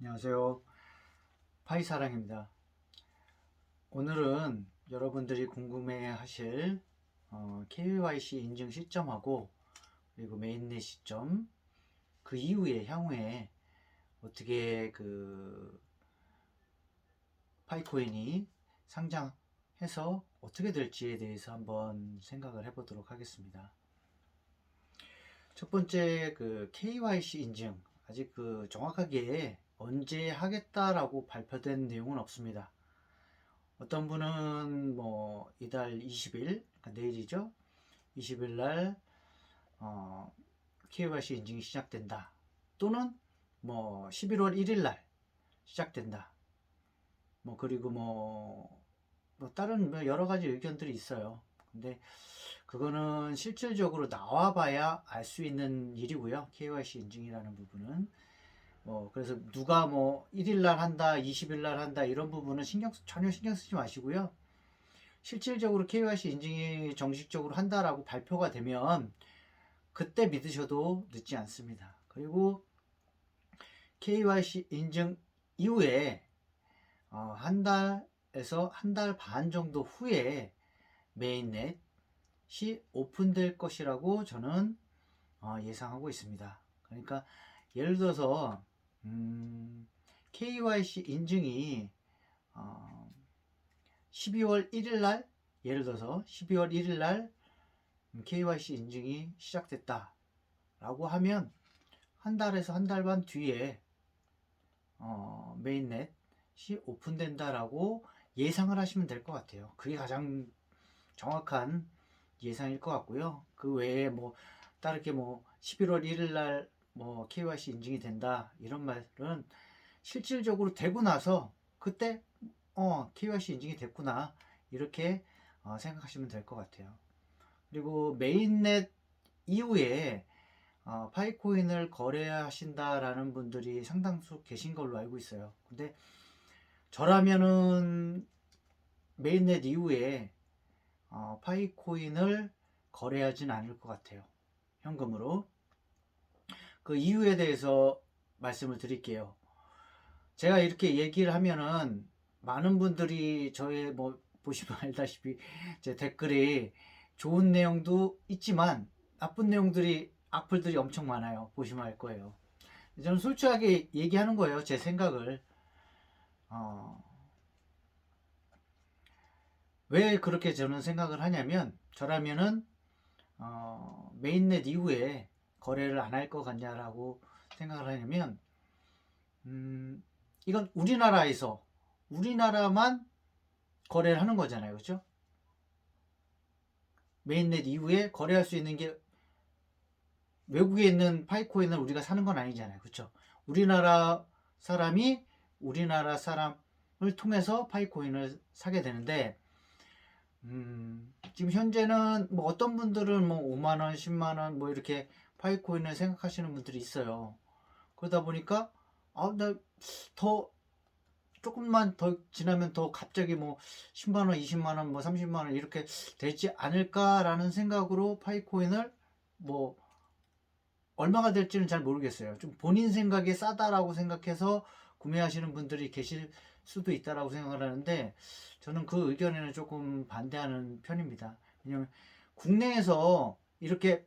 안녕하세요. 파이사랑입니다. 오늘은 여러분들이 궁금해 하실 KYC 인증 시점하고 그리고 메인넷 시점 그 이후에 향후에 어떻게 파이코인이 상장해서 어떻게 될지에 대해서 한번 생각을 해보도록 하겠습니다. 첫 번째 KYC 인증 아직 정확하게 언제 하겠다라고 발표된 내용은 없습니다. 어떤 분은 뭐 이달 20일, 그러니까 내일이죠. 20일 날 KYC 인증이 시작된다. 또는 뭐 11월 1일 날 시작된다. 뭐 그리고 뭐 다른 여러 가지 의견들이 있어요. 근데 그거는 실질적으로 나와봐야 알 수 있는 일이고요. KYC 인증이라는 부분은 그래서 누가 뭐 1일날 한다, 20일날 한다 이런 부분은 전혀 신경 쓰지 마시고요. 실질적으로 KYC 인증이 정식적으로 한다라고 발표가 되면 그때 믿으셔도 늦지 않습니다. 그리고 KYC 인증 이후에 한 달에서 한 달 반 정도 후에 메인넷이 오픈될 것이라고 저는 예상하고 있습니다. 그러니까 예를 들어서 KYC 인증이 12월 1일 날 예를 들어서 12월 1일 날 KYC 인증이 시작됐다 라고 하면 한 달에서 한 달 반 뒤에 메인넷이 오픈된다라고 예상을 하시면 될 것 같아요. 그게 가장 정확한 예상일 것 같고요. 그 외에 뭐 다르게 뭐 11월 1일 날 뭐 KYC 인증이 된다 이런 말은 실질적으로 되고 나서 그때 KYC 인증이 됐구나 이렇게 생각하시면 될 것 같아요. 그리고 메인넷 이후에 파이코인을 거래하신다라는 분들이 상당수 계신 걸로 알고 있어요. 근데 저라면은 메인넷 이후에 파이코인을 거래하진 않을 것 같아요. 현금으로. 그 이유에 대해서 말씀을 드릴게요. 제가 이렇게 얘기를 하면은 많은 분들이 저의 뭐 보시면 알다시피 제 댓글이 좋은 내용도 있지만 나쁜 내용들이 악플들이 엄청 많아요. 보시면 알 거예요. 저는 솔직하게 얘기하는 거예요. 제 생각을. 왜 그렇게 저는 생각을 하냐면 저라면은 메인넷 이후에 거래를 안 할 것 같냐라고 생각을 하냐면 이건 우리나라만 거래를 하는 거잖아요. 그렇죠? 메인넷 이후에 거래할 수 있는 게 외국에 있는 파이코인을 우리가 사는 건 아니잖아요. 그렇죠? 우리나라 사람이 우리나라 사람을 통해서 파이코인을 사게 되는데 지금 현재는 뭐 어떤 분들은 뭐 5만원, 10만원 뭐 이렇게 파이코인을 생각하시는 분들이 있어요. 그러다 보니까 나 더 조금만 더 지나면 더 갑자기 뭐 10만원, 20만원, 뭐 30만원 이렇게 되지 않을까라는 생각으로 파이코인을 뭐 얼마가 될지는 잘 모르겠어요. 좀 본인 생각에 싸다라고 생각해서 구매하시는 분들이 계실 수도 있다라고 생각을 하는데 저는 그 의견에는 조금 반대하는 편입니다. 왜냐면 국내에서 이렇게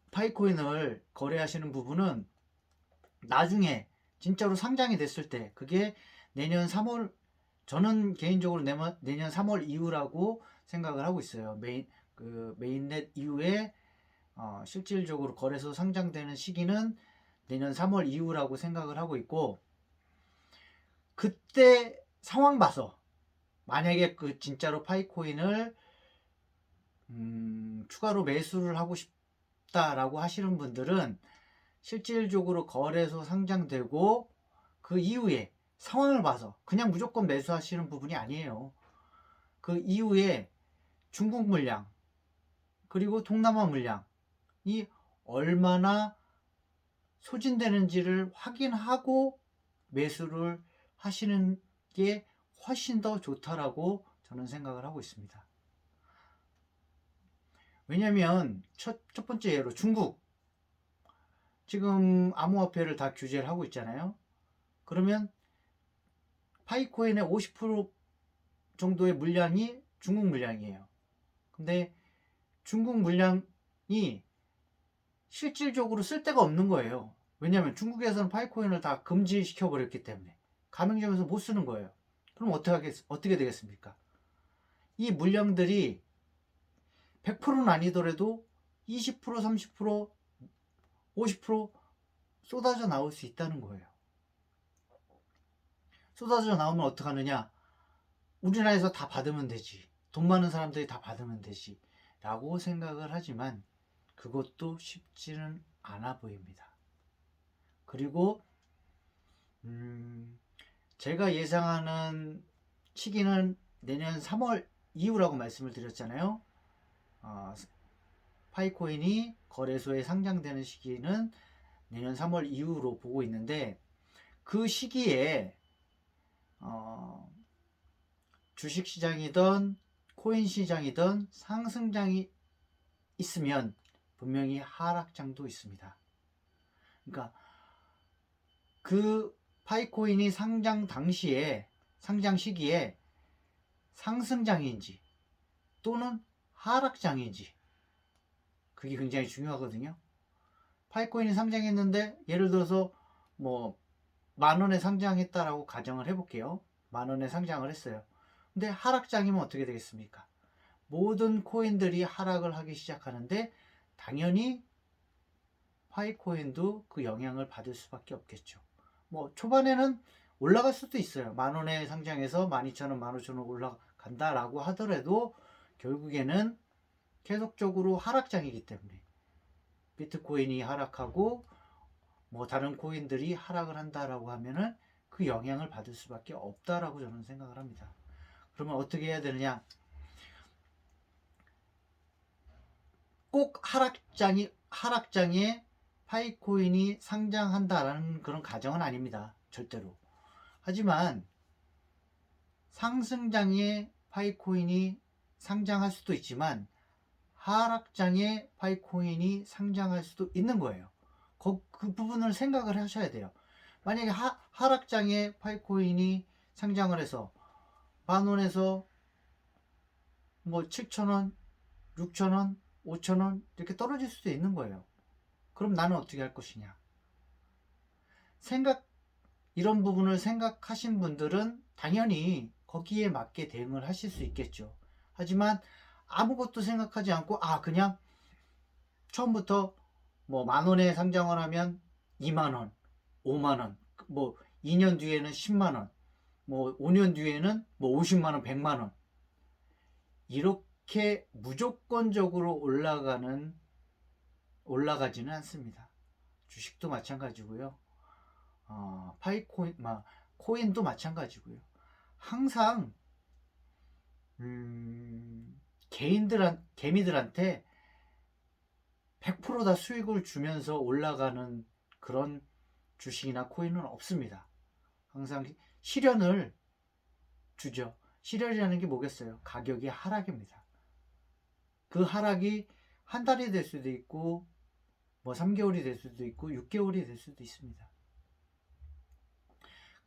파이코인을 거래하시는 부분은 나중에 진짜로 상장이 됐을 때 그게 내년 3월 저는 개인적으로 내년 3월 이후라고 생각을 하고 있어요. 메인넷 이후에 실질적으로 거래소 상장되는 시기는 내년 3월 이후라고 생각을 하고 있고 그때 상황 봐서 만약에 진짜로 파이코인을 추가로 매수를 하고 싶다라고 하시는 분들은 실질적으로 거래소 상장되고 그 이후에 상황을 봐서 그냥 무조건 매수하시는 부분이 아니에요. 그 이후에 중국 물량 그리고 동남아 물량이 얼마나 소진되는지를 확인하고 매수를 하시는 게 훨씬 더 좋다라고 저는 생각을 하고 있습니다. 왜냐면 첫 번째 예로 중국 지금 암호화폐를 다 규제를 하고 있잖아요. 그러면 파이코인의 50% 정도의 물량이 중국 물량이에요. 근데 중국 물량이 실질적으로 쓸 데가 없는 거예요. 왜냐하면 중국에서는 파이코인을 다 금지시켜 버렸기 때문에 가맹점에서 못 쓰는 거예요. 그럼 어떻게 되겠습니까? 이 물량들이 100%는 아니더라도 20%, 30%, 50% 쏟아져 나올 수 있다는 거예요. 쏟아져 나오면 어떡하느냐? 우리나라에서 다 받으면 되지. 돈 많은 사람들이 다 받으면 되지. 라고 생각을 하지만 그것도 쉽지는 않아 보입니다. 그리고 제가 예상하는 시기는 내년 3월 이후라고 말씀을 드렸잖아요. 파이코인이 거래소에 상장되는 시기는 내년 3월 이후로 보고 있는데 그 시기에 주식시장이든 코인시장이든 상승장이 있으면 분명히 하락장도 있습니다. 그러니까 그 파이코인이 상장 당시에 상장 시기에 상승장인지 또는 하락장인지 그게 굉장히 중요하거든요. 파이코인이 상장했는데 예를 들어서 뭐 10,000원에 상장했다라고 가정을 해볼게요. 10,000원에 상장을 했어요. 근데 하락장이면 어떻게 되겠습니까? 모든 코인들이 하락을 하기 시작하는데 당연히 파이코인도 그 영향을 받을 수밖에 없겠죠. 뭐 초반에는 올라갈 수도 있어요. 10,000원에 상장해서 12,000원, 15,000원 올라간다라고 하더라도 결국에는 계속적으로 하락장이기 때문에 비트코인이 하락하고 뭐 다른 코인들이 하락을 한다라고 하면은 그 영향을 받을 수밖에 없다라고 저는 생각을 합니다. 그러면 어떻게 해야 되느냐? 꼭 하락장에 파이코인이 상장한다라는 그런 가정은 아닙니다. 절대로. 하지만 상승장에 파이코인이 상장할 수도 있지만 하락장에 파이코인이 상장할 수도 있는 거예요. 그 부분을 생각을 하셔야 돼요. 만약에 하락장에 파이코인이 상장을 해서 10,000원에서 뭐 7,000원, 6,000원, 5,000원 이렇게 떨어질 수도 있는 거예요. 그럼 나는 어떻게 할 것이냐? 이런 부분을 생각하신 분들은 당연히 거기에 맞게 대응을 하실 수 있겠죠. 하지만 아무것도 생각하지 않고 그냥 처음부터 뭐 10,000원에 상장을 하면 20,000원, 50,000원, 뭐 2년 뒤에는 10만원, 뭐 5년 뒤에는 뭐 50만원, 100만원 이렇게 무조건적으로 올라가지는 않습니다. 주식도 마찬가지고요. 코인도 마찬가지고요. 항상 개미들한테 100% 다 수익을 주면서 올라가는 그런 주식이나 코인은 없습니다. 항상 시련을 주죠. 시련이라는 게 뭐겠어요? 가격의 하락입니다. 그 하락이 한 달이 될 수도 있고 뭐 3개월이 될 수도 있고 6개월이 될 수도 있습니다.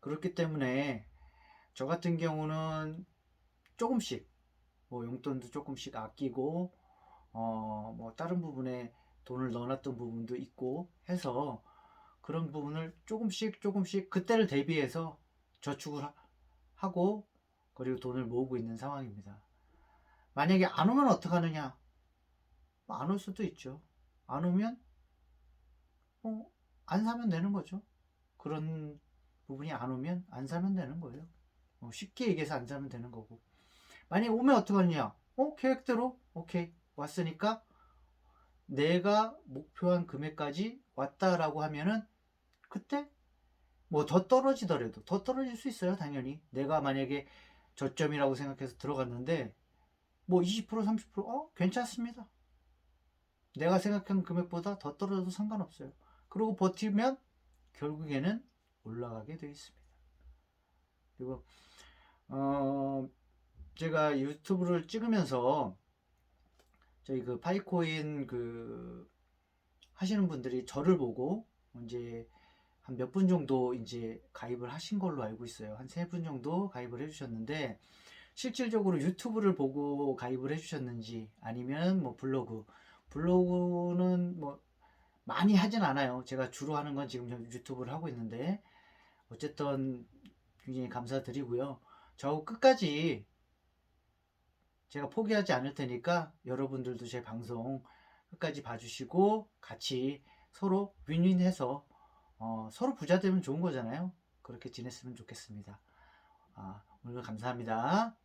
그렇기 때문에 저 같은 경우는 조금씩 뭐 용돈도 조금씩 아끼고 뭐 다른 부분에 돈을 넣어놨던 부분도 있고 해서 그런 부분을 조금씩 그때를 대비해서 저축을 하고 그리고 돈을 모으고 있는 상황입니다. 만약에 안 오면 어떡하느냐? 안 올 수도 있죠. 안 오면 안 사면 되는 거죠. 그런 부분이 안 오면 안 사면 되는 거예요. 쉽게 얘기해서 안 사면 되는 거고. 만약에 오면 어떡하느냐? 계획대로 오케이 왔으니까 내가 목표한 금액까지 왔다라고 하면은 그때 뭐 더 떨어지더라도 더 떨어질 수 있어요. 당연히 내가 만약에 저점이라고 생각해서 들어갔는데 뭐 20% 30% 괜찮습니다. 내가 생각한 금액보다 더 떨어져도 상관없어요. 그리고 버티면 결국에는 올라가게 되어 있습니다. 그리고 제가 유튜브를 찍으면서 저희 그 파이코인 하시는 분들이 저를 보고 이제 한 몇 분 정도 이제 가입을 하신 걸로 알고 있어요. 한 3분 정도 가입을 해주셨는데, 실질적으로 유튜브를 보고 가입을 해주셨는지, 아니면 뭐 블로그는 뭐 많이 하진 않아요. 제가 주로 하는 건 지금 유튜브를 하고 있는데, 어쨌든 굉장히 감사드리고요. 저 끝까지 제가 포기하지 않을 테니까 여러분들도 제 방송 끝까지 봐주시고 같이 서로 윈윈해서 서로 부자 되면 좋은 거잖아요. 그렇게 지냈으면 좋겠습니다. 오늘 감사합니다.